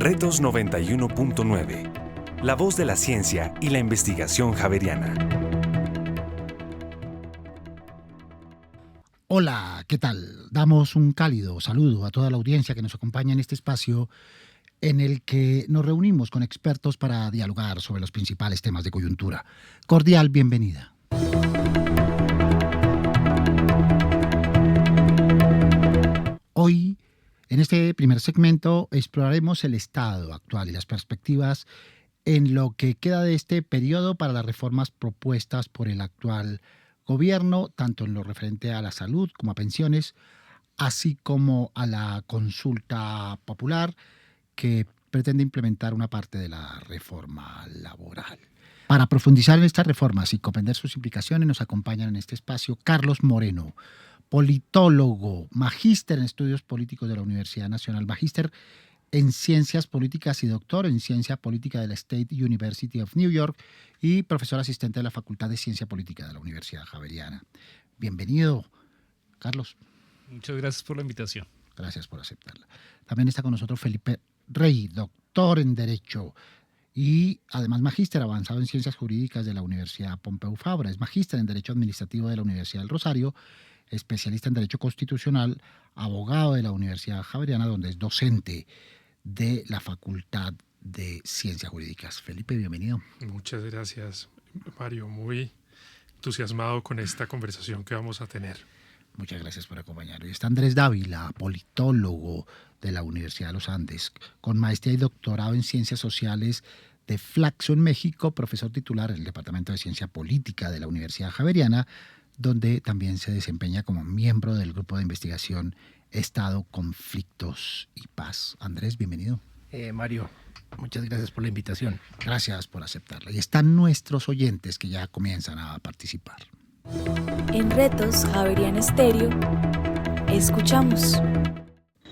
Retos 91.9. La voz de la ciencia y la investigación javeriana. Hola, ¿qué tal? Damos un cálido saludo a toda la audiencia que nos acompaña en este espacio en el que nos reunimos con expertos para dialogar sobre los principales temas de coyuntura. Cordial bienvenida. Hoy, en este primer segmento, exploraremos el estado actual y las perspectivas en lo que queda de este periodo para las reformas propuestas por el actual gobierno, tanto en lo referente a la salud como a pensiones, así como a la consulta popular que pretende implementar una parte de la reforma laboral. Para profundizar en estas reformas y comprender sus implicaciones, nos acompañan en este espacio Carlos Moreno, politólogo, magíster en estudios políticos de la Universidad Nacional, magíster en Ciencias Políticas y doctor en Ciencia Política de la State University of New York y profesor asistente de la Facultad de Ciencia Política de la Universidad Javeriana. Bienvenido, Carlos. Muchas gracias por la invitación. Gracias por aceptarla. También está con nosotros Felipe Rey, doctor en Derecho y además magíster avanzado en Ciencias Jurídicas de la Universidad Pompeu Fabra. Es magíster en Derecho Administrativo de la Universidad del Rosario, especialista en Derecho Constitucional, abogado de la Universidad Javeriana, donde es docente de la Facultad de Ciencias Jurídicas. Felipe, bienvenido. Muchas gracias, Mario. Muy entusiasmado con esta conversación que vamos a tener. Muchas gracias por acompañarnos. Y está Andrés Dávila, politólogo de la Universidad de los Andes, con maestría y doctorado en Ciencias Sociales de Flaxo en México, profesor titular en el Departamento de Ciencia Política de la Universidad Javeriana, donde también se desempeña como miembro del Grupo de Investigación Estado, Conflictos y Paz. Andrés, bienvenido. Mario, muchas gracias por la invitación. Gracias por aceptarla. Y están nuestros oyentes que ya comienzan a participar. En Retos Javeriana Estéreo, escuchamos.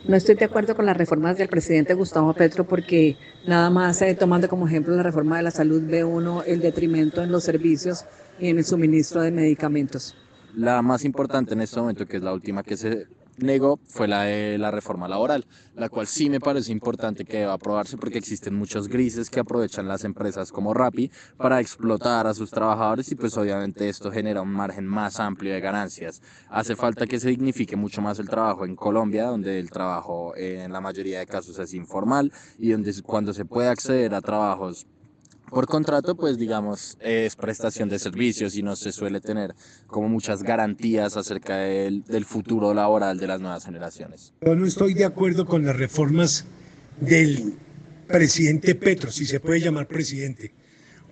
No estoy de acuerdo con las reformas del presidente Gustavo Petro porque nada más tomando como ejemplo la reforma de la salud ve uno el detrimento en los servicios y en el suministro de medicamentos. La más importante en este momento, que es la última que se negó, fue la de la reforma laboral, la cual sí me parece importante que deba aprobarse porque existen muchos grises que aprovechan las empresas como Rappi para explotar a sus trabajadores y pues obviamente esto genera un margen más amplio de ganancias. Hace falta que se dignifique mucho más el trabajo en Colombia, donde el trabajo en la mayoría de casos es informal y donde cuando se puede acceder a trabajos por contrato, pues digamos, es prestación de servicios y no se suele tener como muchas garantías acerca del futuro laboral de las nuevas generaciones. Yo no estoy de acuerdo con las reformas del presidente Petro, si se puede llamar presidente,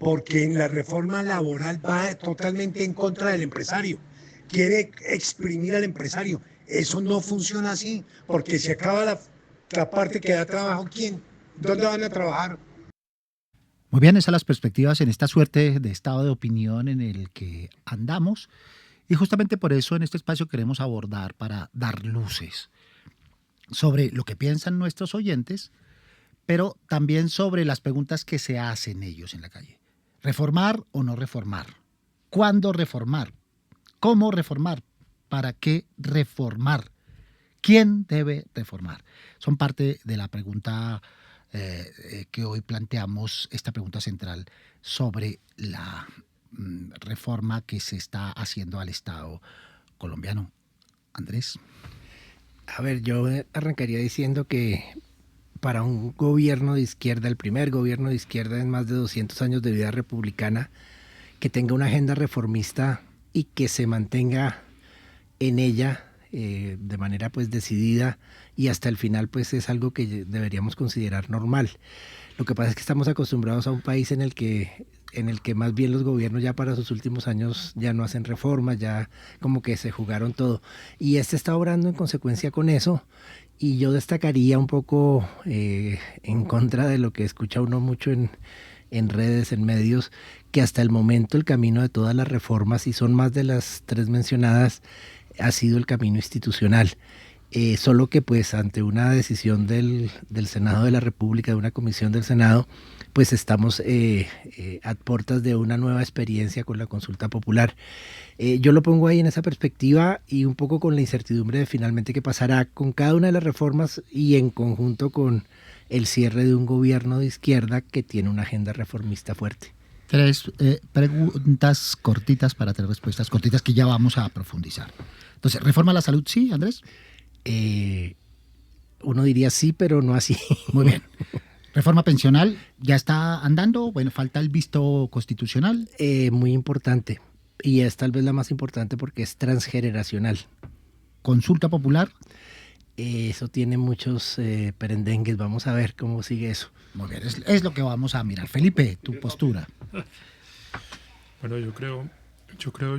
porque en la reforma laboral va totalmente en contra del empresario, quiere exprimir al empresario. Eso no funciona así, porque se acaba la parte que da trabajo, ¿quién? ¿Dónde van a trabajar? Muy bien, esas son las perspectivas en esta suerte de estado de opinión en el que andamos y justamente por eso en este espacio queremos abordar para dar luces sobre lo que piensan nuestros oyentes, pero también sobre las preguntas que se hacen ellos en la calle. ¿Reformar o no reformar? ¿Cuándo reformar? ¿Cómo reformar? ¿Para qué reformar? ¿Quién debe reformar? Son parte de la pregunta que hoy planteamos, esta pregunta central sobre la reforma que se está haciendo al Estado colombiano. Andrés. A ver, yo arrancaría diciendo que para un gobierno de izquierda, el primer gobierno de izquierda en más de 200 años de vida republicana, que tenga una agenda reformista y que se mantenga en ella de manera pues decidida y hasta el final pues es algo que deberíamos considerar normal. Lo que pasa es que estamos acostumbrados a un país en el que más bien los gobiernos ya para sus últimos años ya no hacen reformas, ya como que se jugaron todo y este está obrando en consecuencia con eso y yo destacaría un poco en contra de lo que escucha uno mucho en redes, en medios, que hasta el momento el camino de todas las reformas, y son más de las tres mencionadas, ha sido el camino institucional. solo que pues ante una decisión del Senado de la República, de una comisión del Senado, pues estamos a puertas de una nueva experiencia con la consulta popular. Yo lo pongo ahí en esa perspectiva y un poco con la incertidumbre de finalmente qué pasará con cada una de las reformas y en conjunto con el cierre de un gobierno de izquierda que tiene una agenda reformista fuerte. 3 preguntas cortitas para 3 respuestas cortitas que ya vamos a profundizar. Entonces, ¿reforma a la salud sí, Andrés? Uno diría sí, pero no así. Muy bien. ¿Reforma pensional ya está andando? Bueno, falta el visto constitucional. Muy importante. Y es tal vez la más importante porque es transgeneracional. ¿Consulta popular? Eso tiene muchos perendengues. Vamos a ver cómo sigue eso. Muy bien, es lo que vamos a mirar. Felipe, tu postura. Bueno, yo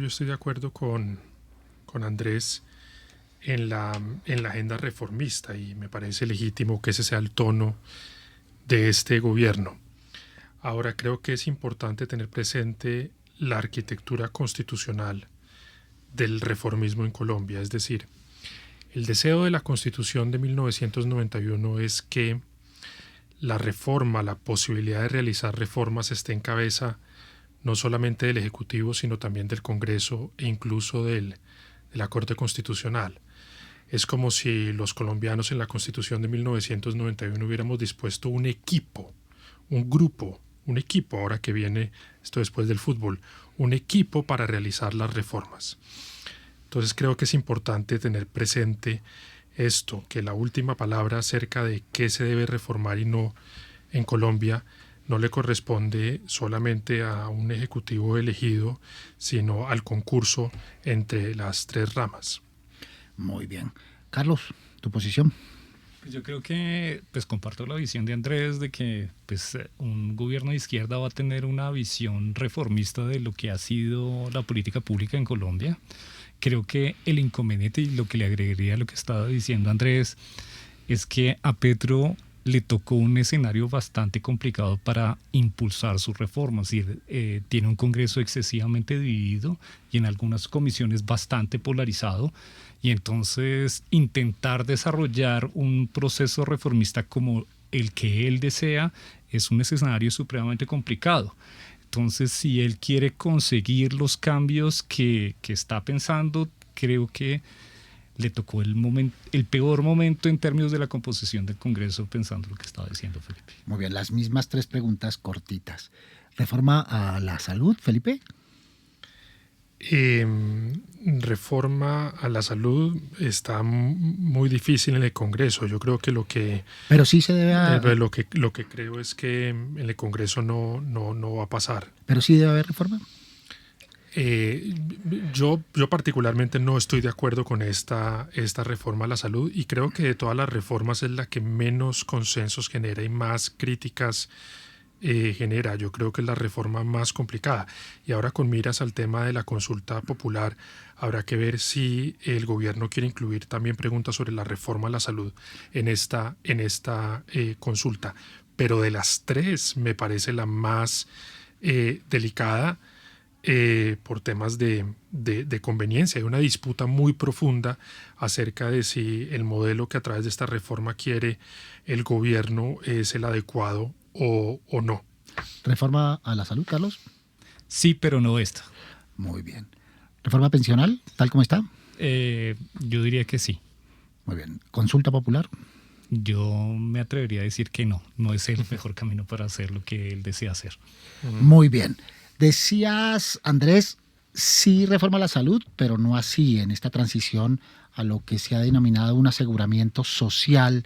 estoy de acuerdo con Andrés en la agenda reformista y me parece legítimo que ese sea el tono de este gobierno. Ahora creo que es importante tener presente la arquitectura constitucional del reformismo en Colombia, es decir, el deseo de la Constitución de 1991 es que la reforma, la posibilidad de realizar reformas esté en cabeza no solamente del Ejecutivo, sino también del Congreso e incluso de la Corte Constitucional. Es como si los colombianos en la Constitución de 1991 hubiéramos dispuesto un equipo, un grupo, un equipo, ahora que viene esto después del fútbol, un equipo para realizar las reformas. Entonces creo que es importante tener presente esto, que la última palabra acerca de qué se debe reformar y no en Colombia no le corresponde solamente a un ejecutivo elegido, sino al concurso entre las 3 ramas. Muy bien. Carlos, tu posición. Yo creo que pues comparto la visión de Andrés de que pues un gobierno de izquierda va a tener una visión reformista de lo que ha sido la política pública en Colombia. Creo que el inconveniente y lo que le agregaría a lo que estaba diciendo Andrés es que a Petro le tocó un escenario bastante complicado para impulsar sus reformas. Tiene un Congreso excesivamente dividido y en algunas comisiones bastante polarizado. Y entonces intentar desarrollar un proceso reformista como el que él desea es un escenario supremamente complicado. Entonces, si él quiere conseguir los cambios que está pensando, creo que le tocó el peor momento en términos de la composición del Congreso, pensando lo que estaba diciendo Felipe. Muy bien, las mismas 3 preguntas cortitas. ¿Reforma a la salud, Felipe? Reforma a la salud está muy difícil en el Congreso. Yo creo que pero sí se debe lo que creo es que en el Congreso no va a pasar. Pero sí debe haber reforma. Yo particularmente no estoy de acuerdo con esta reforma a la salud y creo que de todas las reformas es la que menos consensos genera y más críticas genera. Yo creo que es la reforma más complicada. Y ahora con miras al tema de la consulta popular, habrá que ver si el gobierno quiere incluir también preguntas sobre la reforma a la salud en esta consulta. Pero de las 3 me parece la más delicada por temas de conveniencia. Hay una disputa muy profunda acerca de si el modelo que a través de esta reforma quiere el gobierno es el adecuado o no. ¿Reforma a la salud, Carlos? Sí, pero no esta. Muy bien. ¿Reforma pensional, tal como está? Yo diría que sí. Muy bien. ¿Consulta popular? Yo me atrevería a decir que no es el mejor camino para hacer lo que él desea hacer. Muy bien. Decías, Andrés, sí reforma la salud, pero no así en esta transición a lo que se ha denominado un aseguramiento social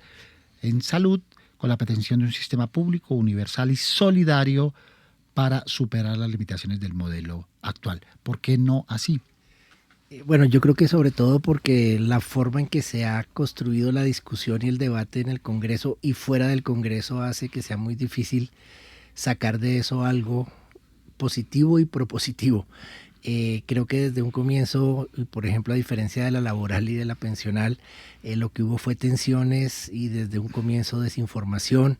en salud, con la pretensión de un sistema público, universal y solidario para superar las limitaciones del modelo actual. ¿Por qué no así? Bueno, yo creo que sobre todo porque la forma en que se ha construido la discusión y el debate en el Congreso y fuera del Congreso hace que sea muy difícil sacar de eso algo positivo y propositivo. Creo que desde un comienzo, por ejemplo, a diferencia de la laboral y de la pensional, lo que hubo fue tensiones y desde un comienzo desinformación.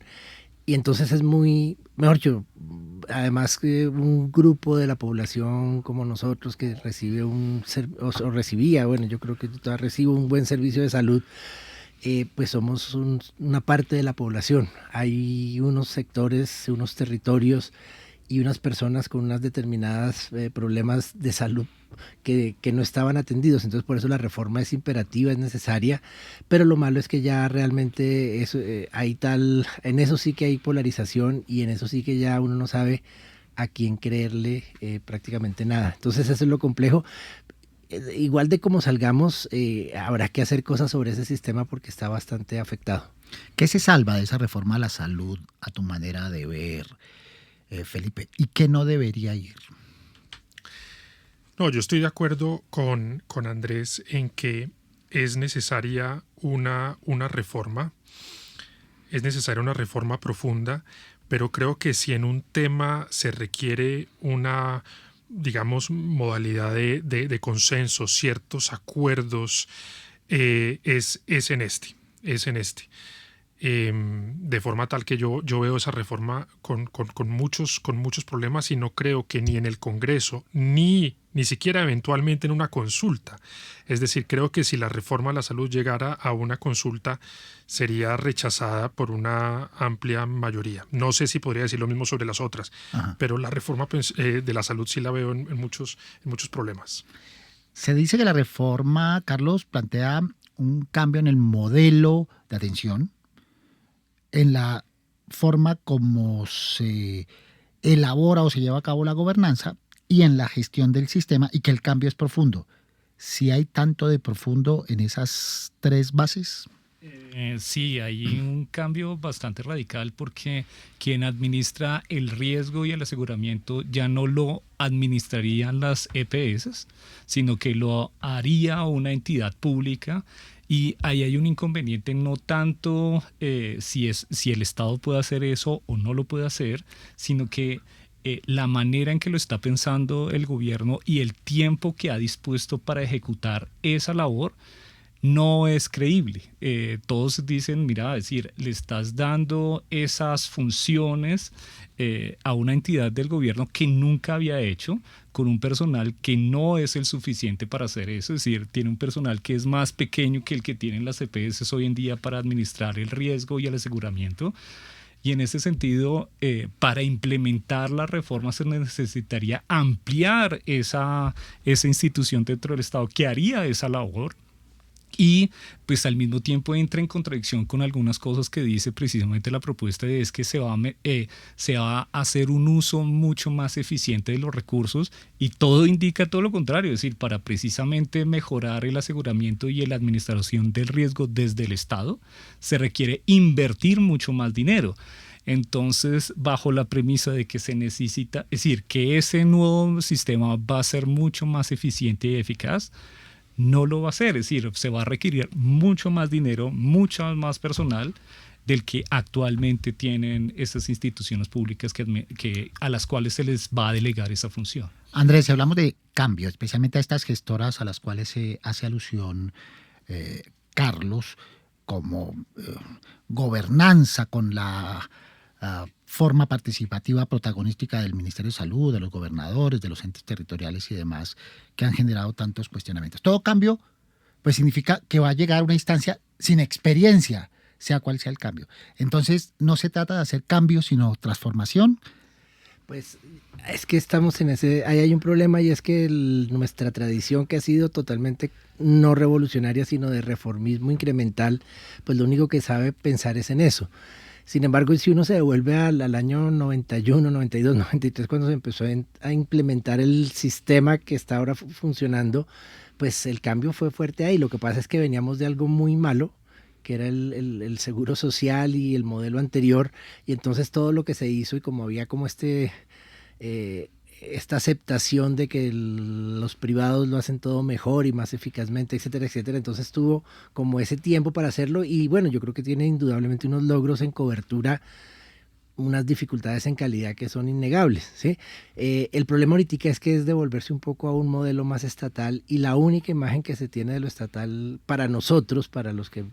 Y entonces es muy, mejor dicho, además que un grupo de la población como nosotros que recibe o recibía, bueno, yo creo que todavía recibo un buen servicio de salud, pues somos una parte de la población. Hay unos sectores, unos territorios y unas personas con unas determinadas problemas de salud que no estaban atendidos. Entonces por eso la reforma es imperativa, es necesaria, pero lo malo es que ya realmente eso, en eso sí que hay polarización y en eso sí que ya uno no sabe a quién creerle prácticamente nada. Entonces eso es lo complejo. Igual de cómo salgamos, habrá que hacer cosas sobre ese sistema porque está bastante afectado. ¿Qué se salva de esa reforma a la salud a tu manera de ver, Felipe? ¿Y qué no debería ir? No, yo estoy de acuerdo con Andrés en que es necesaria una reforma, es necesaria una reforma profunda, pero creo que si en un tema se requiere una, digamos, modalidad de consenso, ciertos acuerdos, es en este. De forma tal que yo veo esa reforma con muchos problemas y no creo que ni en el Congreso ni siquiera eventualmente en una consulta. Es decir, creo que si la reforma a la salud llegara a una consulta sería rechazada por una amplia mayoría. No sé si podría decir lo mismo sobre las otras, pero la reforma de la salud sí la veo en muchos problemas. Se dice que la reforma, Carlos, plantea un cambio en el modelo de atención, en la forma como se elabora o se lleva a cabo la gobernanza y en la gestión del sistema, y que el cambio es profundo. ¿Sí hay tanto de profundo en esas tres bases? Sí, hay un cambio bastante radical porque quien administra el riesgo y el aseguramiento ya no lo administrarían las EPS, sino que lo haría una entidad pública. Y ahí hay un inconveniente, no tanto si el Estado puede hacer eso o no lo puede hacer, sino que la manera en que lo está pensando el gobierno y el tiempo que ha dispuesto para ejecutar esa labor no es creíble. Todos dicen, mira, decir, le estás dando esas funciones a una entidad del gobierno que nunca había hecho, con un personal que no es el suficiente para hacer eso, es decir, tiene un personal que es más pequeño que el que tienen las EPS hoy en día para administrar el riesgo y el aseguramiento. Y en ese sentido, para implementar la reforma se necesitaría ampliar esa institución dentro del Estado que haría esa labor. Y pues al mismo tiempo entra en contradicción con algunas cosas que dice precisamente la propuesta, es que se va a hacer un uso mucho más eficiente de los recursos, y todo indica todo lo contrario, es decir, para precisamente mejorar el aseguramiento y la administración del riesgo desde el Estado se requiere invertir mucho más dinero. Entonces, bajo la premisa de que se necesita, es decir, que ese nuevo sistema va a ser mucho más eficiente y eficaz, no lo va a hacer, es decir, se va a requerir mucho más dinero, mucho más personal del que actualmente tienen estas instituciones públicas a las cuales se les va a delegar esa función. Andrés, si hablamos de cambio, especialmente a estas gestoras a las cuales se hace alusión Carlos, como gobernanza con la forma participativa protagonística del Ministerio de Salud, de los gobernadores, de los entes territoriales y demás, que han generado tantos cuestionamientos. Todo cambio pues significa que va a llegar a una instancia sin experiencia, sea cual sea el cambio. Entonces no se trata de hacer cambios, sino transformación. Pues es que estamos ahí hay un problema, y es que nuestra tradición, que ha sido totalmente no revolucionaria, sino de reformismo incremental, pues lo único que sabe pensar es en eso. Sin embargo, si uno se devuelve al año 91, 92, 93, cuando se empezó a implementar el sistema que está ahora funcionando, pues el cambio fue fuerte ahí. Lo que pasa es que veníamos de algo muy malo, que era el seguro social y el modelo anterior, y entonces todo lo que se hizo, y como había como esta aceptación de que los privados lo hacen todo mejor y más eficazmente, etcétera, etcétera, entonces tuvo como ese tiempo para hacerlo, y bueno, yo creo que tiene indudablemente unos logros en cobertura, unas dificultades en calidad que son innegables, ¿sí? El problema ahorita es que es devolverse un poco a un modelo más estatal, y la única imagen que se tiene de lo estatal para nosotros, para los que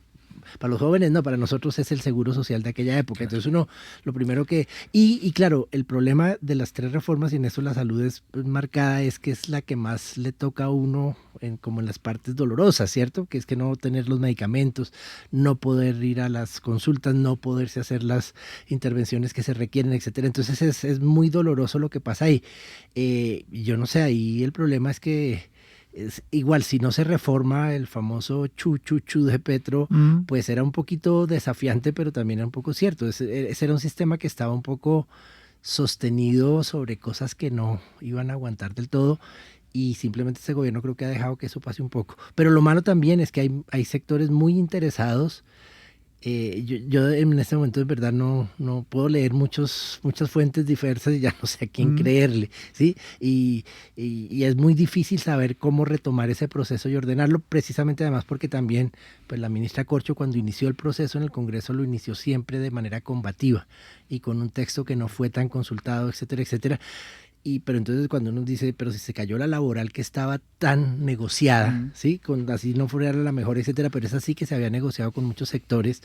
para los jóvenes no, para nosotros es el seguro social de aquella época. Claro. Entonces uno, lo primero que... Y claro, el problema de las 3 reformas, y en eso la salud es marcada, es que es la que más le toca a uno como en las partes dolorosas, ¿cierto? Que es que no tener los medicamentos, no poder ir a las consultas, no poderse hacer las intervenciones que se requieren, etcétera. Entonces es muy doloroso lo que pasa ahí. Yo no sé, ahí el problema es que igual si no se reforma el famoso chu de Petro, pues era un poquito desafiante, pero también era un poco cierto. Ese era un sistema que estaba un poco sostenido sobre cosas que no iban a aguantar del todo, y simplemente este gobierno creo que ha dejado que eso pase un poco. Pero lo malo también es que hay sectores muy interesados. Yo en este momento de verdad no puedo leer muchas fuentes diversas y ya no sé a quién creerle, ¿sí? Y es muy difícil saber cómo retomar ese proceso y ordenarlo, precisamente además porque también pues la ministra Corcho, cuando inició el proceso en el Congreso, lo inició siempre de manera combativa y con un texto que no fue tan consultado, etcétera, etcétera. Pero entonces cuando uno dice, pero si se cayó la laboral que estaba tan negociada, ¿sí? Así no fuera la mejor, etcétera, pero es así que se había negociado con muchos sectores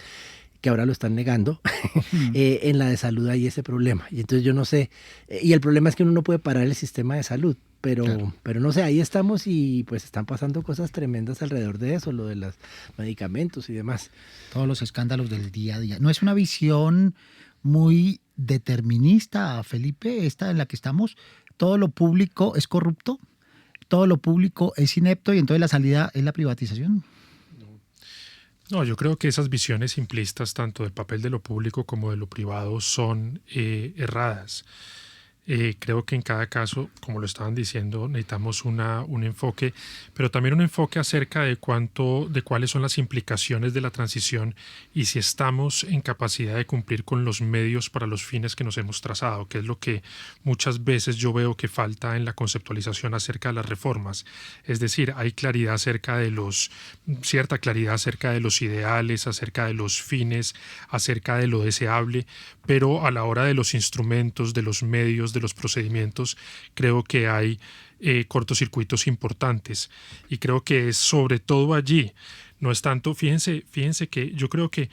que ahora lo están negando, en la de salud hay ese problema. Y entonces yo no sé, y el problema es que uno no puede parar el sistema de salud, pero no sé, ahí estamos y pues están pasando cosas tremendas alrededor de eso, lo de los medicamentos y demás. Todos los escándalos del día a día. ¿No es una visión muy determinista, Felipe, esta en la que estamos? Todo lo público es corrupto, todo lo público es inepto y entonces la salida es la privatización. No, yo creo que esas visiones simplistas tanto del papel de lo público como de lo privado son erradas. Creo que en cada caso, como lo estaban diciendo, necesitamos un enfoque, pero también un enfoque acerca de cuáles son las implicaciones de la transición y si estamos en capacidad de cumplir con los medios para los fines que nos hemos trazado, que es lo que muchas veces yo veo que falta en la conceptualización acerca de las reformas. Es decir, hay claridad cierta claridad acerca de los ideales, acerca de los fines, acerca de lo deseable, pero a la hora de los instrumentos, de los medios, de los procedimientos, creo que hay cortocircuitos importantes y creo que es sobre todo allí, no es tanto, fíjense que yo creo que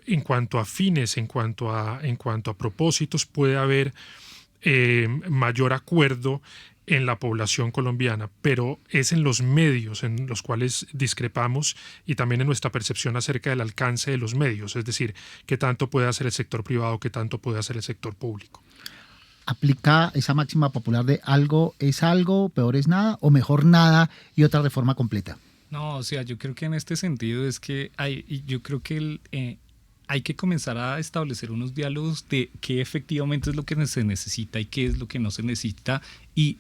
en cuanto a fines, en cuanto a propósitos, puede haber mayor acuerdo en la población colombiana, pero es en los medios en los cuales discrepamos y también en nuestra percepción acerca del alcance de los medios, es decir, qué tanto puede hacer el sector privado, qué tanto puede hacer el sector público. ¿Aplica esa máxima popular de algo es algo, peor es nada, o mejor nada y otra reforma completa? No, o sea, yo creo que en este sentido es que yo creo que hay que comenzar a establecer unos diálogos de qué efectivamente es lo que se necesita y qué es lo que no se necesita, y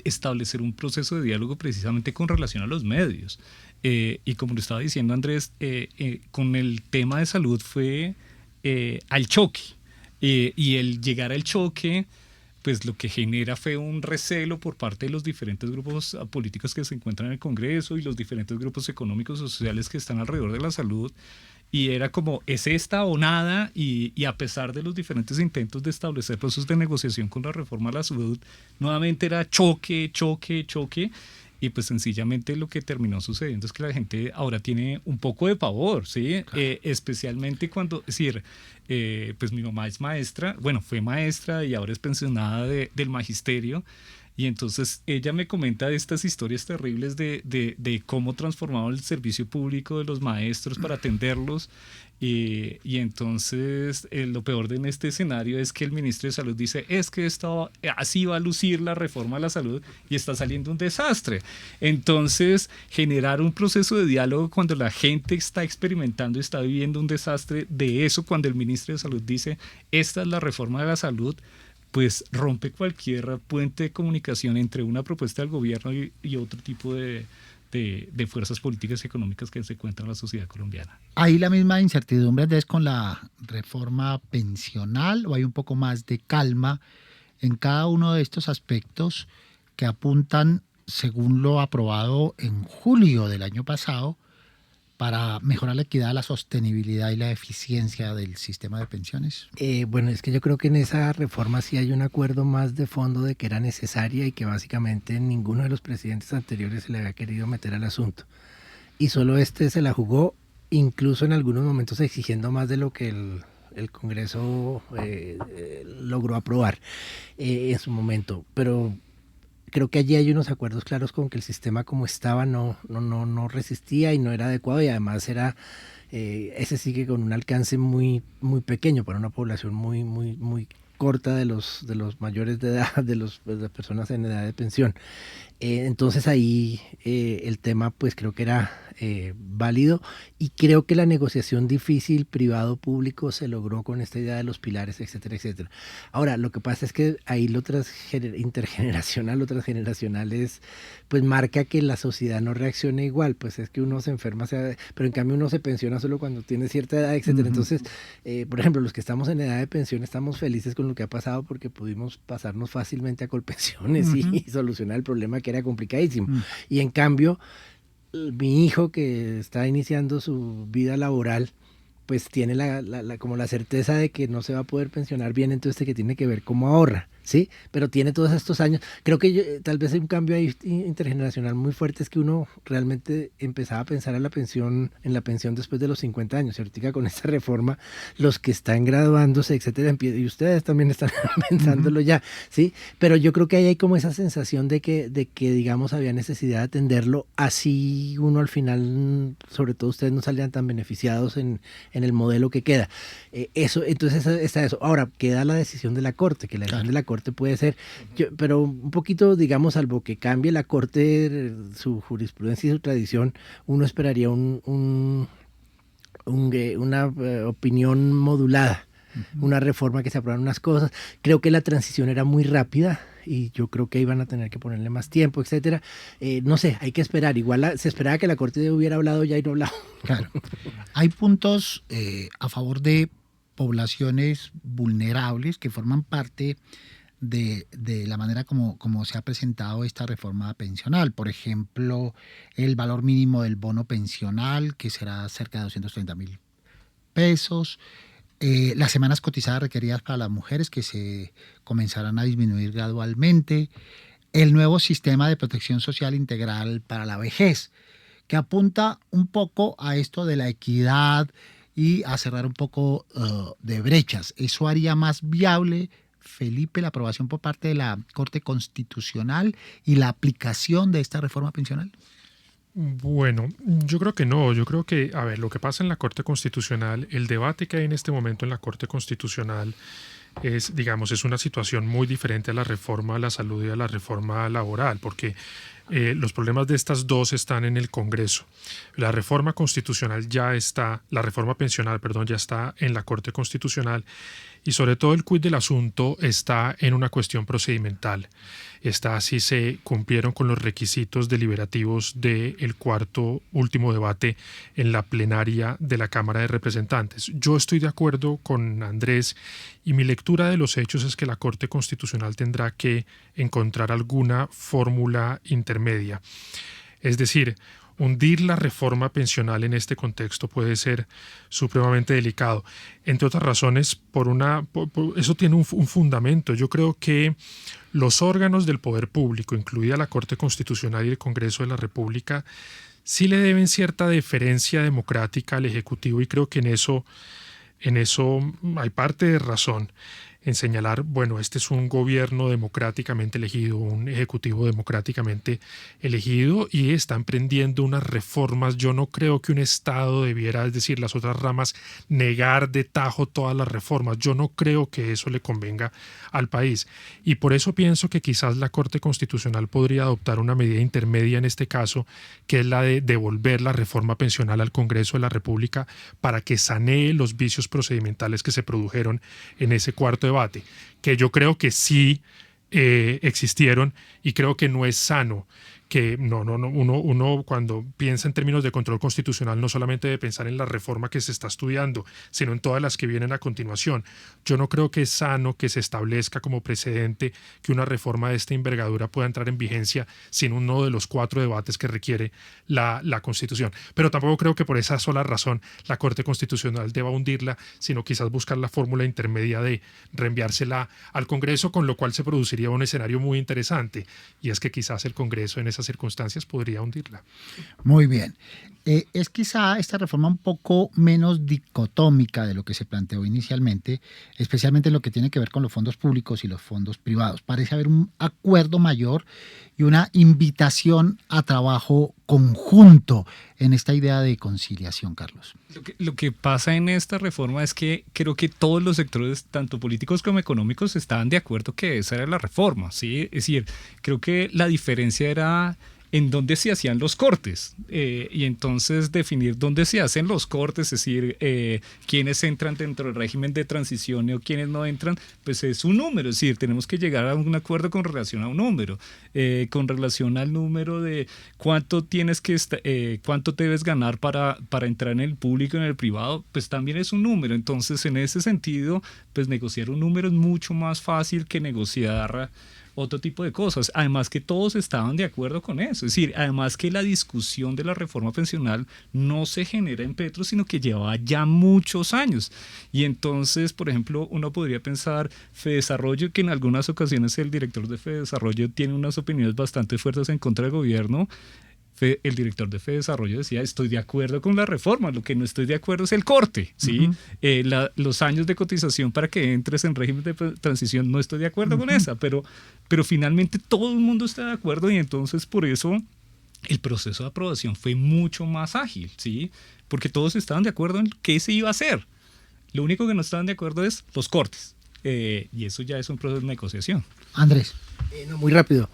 establecer un proceso de diálogo precisamente con relación a los medios. Y como lo estaba diciendo Andrés, con el tema de salud fue al choque. Y el llegar al choque, pues lo que genera fue un recelo por parte de los diferentes grupos políticos que se encuentran en el Congreso y los diferentes grupos económicos o sociales que están alrededor de la salud. Y era como, ¿es esta o nada? Y a pesar de los diferentes intentos de establecer procesos de negociación con la reforma a la salud, nuevamente era choque. Y pues sencillamente lo que terminó sucediendo es que la gente ahora tiene un poco de pavor, ¿sí? Claro. Especialmente cuando, es decir, pues mi mamá es maestra, bueno, fue maestra y ahora es pensionada del magisterio. Y entonces ella me comenta de estas historias terribles de cómo transformaron el servicio público de los maestros para atenderlos. Y entonces lo peor de en este escenario es que el ministro de Salud dice, es que así va a lucir la reforma a la salud y está saliendo un desastre. Entonces, generar un proceso de diálogo cuando la gente está experimentando y está viviendo un desastre de eso, cuando el ministro de Salud dice, esta es la reforma de la salud, pues rompe cualquier puente de comunicación entre una propuesta del gobierno y otro tipo de fuerzas políticas y económicas que se encuentran en la sociedad colombiana. ¿Hay la misma incertidumbre entonces con la reforma pensional o hay un poco más de calma en cada uno de estos aspectos que apuntan, según lo aprobado en julio del año pasado, para mejorar la equidad, la sostenibilidad y la eficiencia del sistema de pensiones? Bueno, es que yo creo que en esa reforma sí hay un acuerdo más de fondo de que era necesaria y que básicamente ninguno de los presidentes anteriores se le había querido meter al asunto. Y solo se la jugó incluso en algunos momentos exigiendo más de lo que el Congreso logró aprobar en su momento. Pero creo que allí hay unos acuerdos claros con que el sistema como estaba no resistía y no era adecuado, y además era ese sí que con un alcance muy pequeño para una población muy corta de los mayores de edad, de las personas en edad de pensión. Entonces ahí el tema pues creo que era válido, y creo que la negociación difícil privado-público se logró con esta idea de los pilares, etcétera, etcétera. Ahora, lo que pasa es que ahí lo intergeneracional o transgeneracional pues marca que la sociedad no reaccione igual, pues es que uno se enferma, pero en cambio uno se pensiona solo cuando tiene cierta edad, etcétera. Entonces, por ejemplo, los que estamos en edad de pensión estamos felices con lo que ha pasado porque pudimos pasarnos fácilmente a Colpensiones y solucionar el problema que era complicadísimo. Y en cambio, mi hijo que está iniciando su vida laboral, pues tiene como la certeza de que no se va a poder pensionar bien, entonces que tiene que ver cómo ahorra, ¿sí? Pero tiene todos estos años. Creo que tal vez hay un cambio ahí intergeneracional muy fuerte, es que uno realmente empezaba a pensar en la pensión después de los 50 años. Y ahorita con esta reforma, los que están graduándose, etcétera, y ustedes también están pensándolo ya, ¿sí? Pero yo creo que ahí hay como esa sensación de que digamos había necesidad de atenderlo, así uno al final, sobre todo ustedes no salían tan beneficiados en el modelo que queda. Entonces está eso. Ahora, queda la decisión de la Corte, que la decisión de la Corte puede ser, pero un poquito, digamos, salvo que cambie la Corte su jurisprudencia y su tradición, uno esperaría una opinión modulada, una reforma que se aprueban unas cosas. Creo que la transición era muy rápida y yo creo que iban a tener que ponerle más tiempo, etcétera. No sé, hay que esperar. Igual se esperaba que la Corte hubiera hablado ya y no hablado. Claro. Hay puntos a favor de poblaciones vulnerables que forman parte de la manera como se ha presentado esta reforma pensional. Por ejemplo, el valor mínimo del bono pensional, que será cerca de 230.000 pesos. Las semanas cotizadas requeridas para las mujeres, que se comenzarán a disminuir gradualmente. El nuevo sistema de protección social integral para la vejez, que apunta un poco a esto de la equidad y a cerrar un poco de brechas. Eso haría más viable, Felipe, la aprobación por parte de la Corte Constitucional y la aplicación de esta reforma pensional. Bueno, yo creo que no. Yo creo que, a ver, lo que pasa en la Corte Constitucional, el debate que hay en este momento en la Corte Constitucional es, digamos, es una situación muy diferente a la reforma a la salud y a la reforma laboral, porque los problemas de estas dos están en el Congreso. La reforma constitucional ya está, la reforma pensional, perdón, ya está en la Corte Constitucional, y sobre todo el quid del asunto está en una cuestión procedimental. Está si se cumplieron con los requisitos deliberativos del cuarto último debate en la plenaria de la Cámara de Representantes. Yo estoy de acuerdo con Andrés, y mi lectura de los hechos es que la Corte Constitucional tendrá que encontrar alguna fórmula intermedia. Es decir, hundir la reforma pensional en este contexto puede ser supremamente delicado. Entre otras razones, eso tiene un fundamento. Yo creo que los órganos del poder público, incluida la Corte Constitucional y el Congreso de la República, sí le deben cierta deferencia democrática al Ejecutivo, y creo que en eso hay parte de razón en señalar, bueno, este es un gobierno democráticamente elegido, un ejecutivo democráticamente elegido, y está emprendiendo unas reformas. Yo no creo que un Estado debiera, es decir, las otras ramas, negar de tajo todas las reformas. Yo no creo que eso le convenga al país, y por eso pienso que quizás la Corte Constitucional podría adoptar una medida intermedia en este caso, que es la de devolver la reforma pensional al Congreso de la República para que sanee los vicios procedimentales que se produjeron en ese cuarto debate, que yo creo que sí existieron, y creo que no es sano que uno cuando piensa en términos de control constitucional no solamente debe pensar en la reforma que se está estudiando, sino en todas las que vienen a continuación. Yo no creo que es sano que se establezca como precedente que una reforma de esta envergadura pueda entrar en vigencia sin uno de los 4 debates que requiere la Constitución. Pero tampoco creo que por esa sola razón la Corte Constitucional deba hundirla, sino quizás buscar la fórmula intermedia de reenviársela al Congreso, con lo cual se produciría un escenario muy interesante, y es que quizás el Congreso en esa esas circunstancias podría hundirla. Muy bien. Es quizá esta reforma un poco menos dicotómica de lo que se planteó inicialmente, especialmente en lo que tiene que ver con los fondos públicos y los fondos privados. Parece haber un acuerdo mayor y una invitación a trabajo conjunto en esta idea de conciliación, Carlos. Lo que pasa en esta reforma es que creo que todos los sectores, tanto políticos como económicos, estaban de acuerdo que esa era la reforma, ¿sí? Es decir, creo que la diferencia era en dónde se hacían los cortes, y entonces definir dónde se hacen los cortes, es decir, quiénes entran dentro del régimen de transición o quiénes no entran, pues es un número, es decir, tenemos que llegar a un acuerdo con relación a un número, con relación al número de cuánto cuánto debes ganar para entrar en el público y en el privado, pues también es un número. Entonces, en ese sentido, pues negociar un número es mucho más fácil que negociar otro tipo de cosas. Además que todos estaban de acuerdo con eso. Es decir, además que la discusión de la reforma pensional no se genera en Petro, sino que lleva ya muchos años. Y entonces, por ejemplo, uno podría pensar Fedesarrollo, que en algunas ocasiones el director de Fedesarrollo tiene unas opiniones bastante fuertes en contra del gobierno. El director de Fedesarrollo decía, estoy de acuerdo con la reforma, lo que no estoy de acuerdo es el corte, ¿sí? Los años de cotización para que entres en régimen de transición, no estoy de acuerdo con esa, pero finalmente todo el mundo está de acuerdo y entonces por eso el proceso de aprobación fue mucho más ágil, ¿sí? Porque todos estaban de acuerdo en qué se iba a hacer. Lo único que no estaban de acuerdo es los cortes, y eso ya es un proceso de negociación. Andrés. Muy rápido.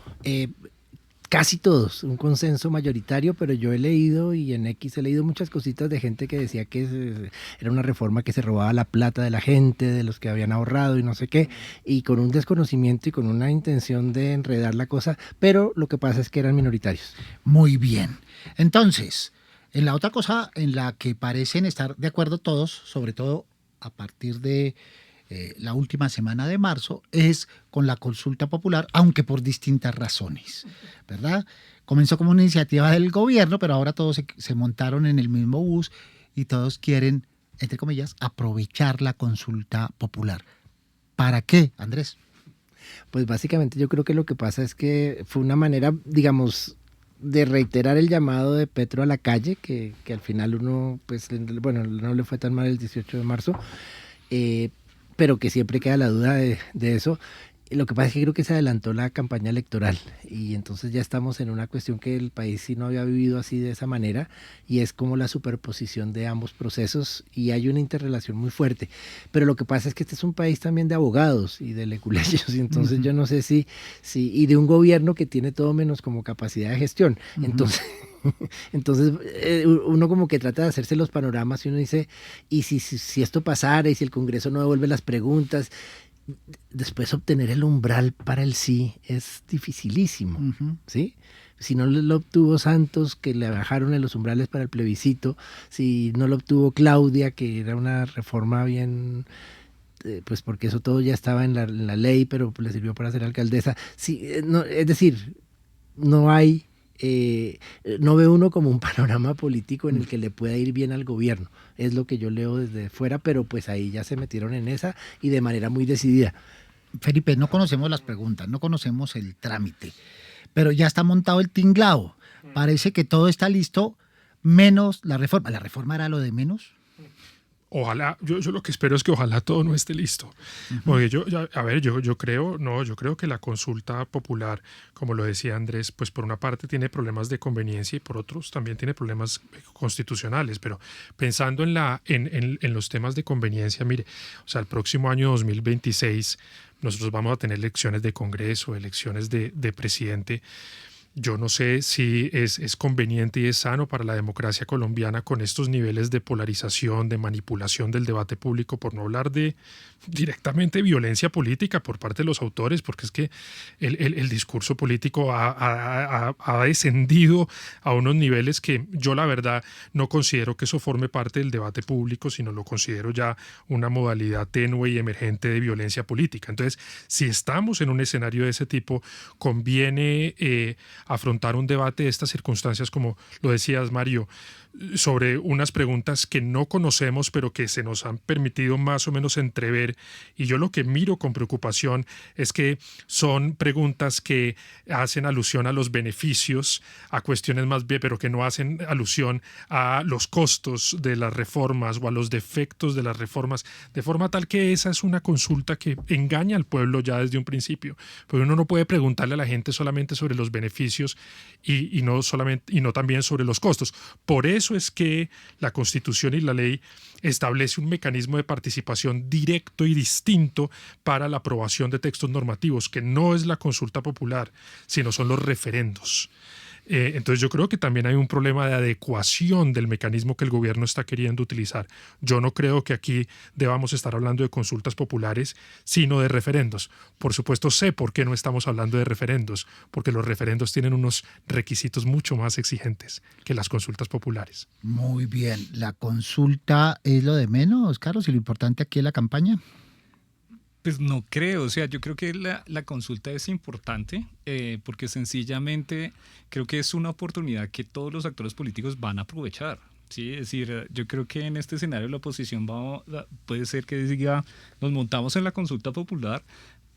Casi todos, un consenso mayoritario, pero yo he leído y en X he leído muchas cositas de gente que decía que era una reforma que se robaba la plata de la gente, de los que habían ahorrado y no sé qué, y con un desconocimiento y con una intención de enredar la cosa, pero lo que pasa es que eran minoritarios. Muy bien. Entonces, en la otra cosa en la que parecen estar de acuerdo todos, sobre todo a partir de la última semana de marzo, es con la consulta popular, aunque por distintas razones, ¿verdad? Comenzó como una iniciativa del gobierno, pero ahora todos se montaron en el mismo bus y todos quieren, entre comillas, aprovechar la consulta popular. ¿Para qué, Andrés? Pues básicamente yo creo que lo que pasa es que fue una manera, digamos, de reiterar el llamado de Petro a la calle, que al final uno, pues, bueno, no le fue tan mal el 18 de marzo, pero que siempre queda la duda de eso. Lo que pasa es que creo que se adelantó la campaña electoral y entonces ya estamos en una cuestión que el país sí no había vivido así de esa manera y es como la superposición de ambos procesos y hay una interrelación muy fuerte. Pero lo que pasa es que este es un país también de abogados y de leculeyos y entonces yo no sé si y de un gobierno que tiene todo menos como capacidad de gestión. Entonces uno como que trata de hacerse los panoramas y uno dice, y si esto pasara y si el Congreso no devuelve las preguntas, después obtener el umbral para el sí es dificilísimo, ¿sí? Si no lo obtuvo Santos, que le bajaron en los umbrales para el plebiscito, si no lo obtuvo Claudia, que era una reforma bien, pues porque eso todo ya estaba en la ley, pero le sirvió para ser alcaldesa. Sí, no, es decir, no hay... no ve uno como un panorama político en el que le pueda ir bien al gobierno, es lo que yo leo desde fuera, pero pues ahí ya se metieron en esa y de manera muy decidida. Felipe, no conocemos las preguntas, no conocemos el trámite, pero ya está montado el tinglao, parece que todo está listo, menos la reforma. ¿La reforma era lo de menos? Ojalá, yo lo que espero es que ojalá todo no esté listo. Porque yo creo que la consulta popular, como lo decía Andrés, pues por una parte tiene problemas de conveniencia y por otros también tiene problemas constitucionales, pero pensando en los temas de conveniencia, mire, o sea, el próximo año 2026 nosotros vamos a tener elecciones de Congreso, elecciones de presidente. Yo no sé si es conveniente y es sano para la democracia colombiana con estos niveles de polarización, de manipulación del debate público, por no hablar de directamente violencia política por parte de los autores, porque es que el discurso político ha descendido a unos niveles que yo la verdad no considero que eso forme parte del debate público, sino lo considero ya una modalidad tenue y emergente de violencia política. Entonces, si estamos en un escenario de ese tipo, conviene afrontar un debate de estas circunstancias, como lo decías, Mario, sobre unas preguntas que no conocemos, pero que se nos han permitido más o menos entrever. Y yo lo que miro con preocupación es que son preguntas que hacen alusión a los beneficios, a cuestiones más bien, pero que no hacen alusión a los costos de las reformas o a los defectos de las reformas, de forma tal que esa es una consulta que engaña al pueblo ya desde un principio. Porque uno no puede preguntarle a la gente solamente sobre los beneficios y no también sobre los costos. Por eso es que la Constitución y la ley establece un mecanismo de participación directo y distinto para la aprobación de textos normativos, que no es la consulta popular, sino son los referendos. Entonces yo creo que también hay un problema de adecuación del mecanismo que el gobierno está queriendo utilizar. Yo no creo que aquí debamos estar hablando de consultas populares, sino de referendos. Por supuesto sé por qué no estamos hablando de referendos, porque los referendos tienen unos requisitos mucho más exigentes que las consultas populares. Muy bien, la consulta es lo de menos, Carlos, y lo importante aquí es la campaña. Pues no creo, o sea, yo creo que la consulta es importante porque sencillamente creo que es una oportunidad que todos los actores políticos van a aprovechar, ¿sí? Es decir, yo creo que en este escenario la oposición puede ser que diga, nos montamos en la consulta popular,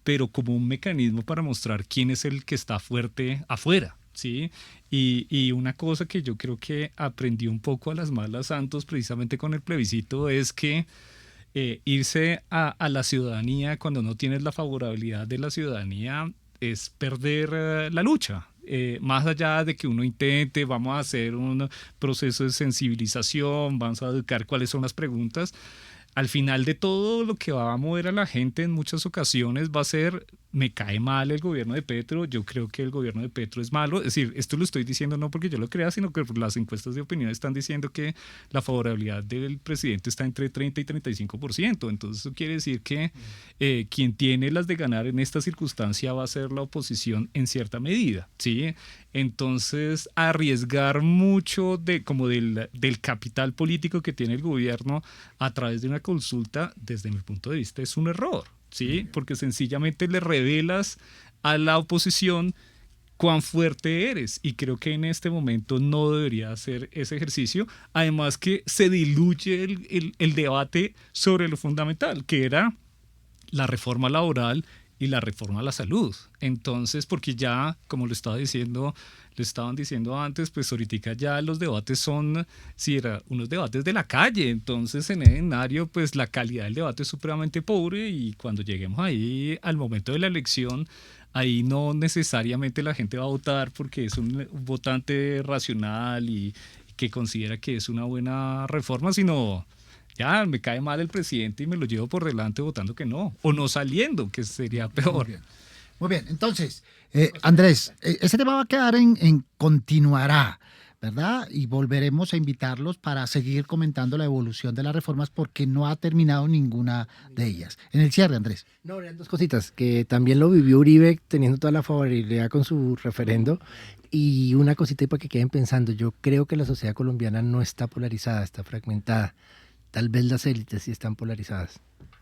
pero como un mecanismo para mostrar quién es el que está fuerte afuera, ¿sí? Y una cosa que yo creo que aprendí un poco a las malas Santos precisamente con el plebiscito es que irse a la ciudadanía cuando no tienes la favorabilidad de la ciudadanía es perder la lucha. Más allá de que uno intente, vamos a hacer un proceso de sensibilización, vamos a educar cuáles son las preguntas, al final de todo lo que va a mover a la gente en muchas ocasiones va a ser, me cae mal el gobierno de Petro, yo creo que el gobierno de Petro es malo. Es decir, esto lo estoy diciendo no porque yo lo crea, sino que las encuestas de opinión están diciendo que la favorabilidad del presidente está entre 30 y 35%. Entonces eso quiere decir que quien tiene las de ganar en esta circunstancia va a ser la oposición en cierta medida, ¿sí? Entonces arriesgar mucho del capital político que tiene el gobierno a través de una consulta, desde mi punto de vista, es un error. ¿Sí? Porque sencillamente le revelas a la oposición cuán fuerte eres, y creo que en este momento no debería hacer ese ejercicio, además que se diluye el debate sobre lo fundamental, que era la reforma laboral y la reforma a la salud. Entonces, porque ya, como lo estaban diciendo antes, pues ahorita ya los debates son, unos debates de la calle. Entonces, en ese escenario, pues la calidad del debate es supremamente pobre, y cuando lleguemos ahí al momento de la elección, ahí no necesariamente la gente va a votar porque es un votante racional y que considera que es una buena reforma, sino ya me cae mal el presidente y me lo llevo por delante votando que no, o no saliendo, que sería peor. Muy bien. Entonces, Andrés, ese tema va a quedar continuará, ¿verdad? Y volveremos a invitarlos para seguir comentando la evolución de las reformas, porque no ha terminado ninguna de ellas. En el cierre, Andrés. No, eran dos cositas, que también lo vivió Uribe teniendo toda la favorabilidad con su referendo. Y una cosita para que queden pensando, yo creo que la sociedad colombiana no está polarizada, está fragmentada. Tal vez las élites sí están polarizadas.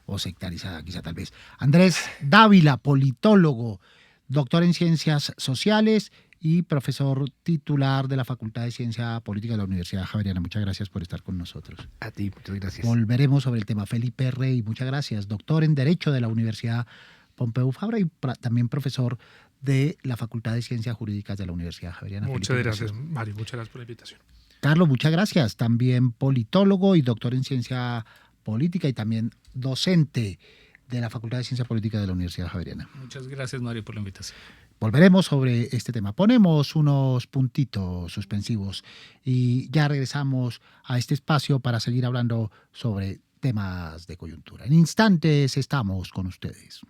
O sectarizada, quizá, tal vez. Andrés Dávila, politólogo, doctor en Ciencias Sociales y profesor titular de la Facultad de Ciencia Política de la Universidad Javeriana. Muchas gracias por estar con nosotros. A ti, muchas gracias. Volveremos sobre el tema. Felipe Rey, muchas gracias. Doctor en Derecho de la Universidad Pompeu Fabra y también profesor de la Facultad de Ciencias Jurídicas de la Universidad Javeriana. Muchas Felipe, gracias, Mario. Muchas gracias por la invitación. Carlos, muchas gracias. También politólogo y doctor en Ciencia Política y también docente de la Facultad de Ciencia Política de la Universidad Javeriana. Muchas gracias, Mario, por la invitación. Volveremos sobre este tema. Ponemos unos puntitos suspensivos y ya regresamos a este espacio para seguir hablando sobre temas de coyuntura. En instantes estamos con ustedes.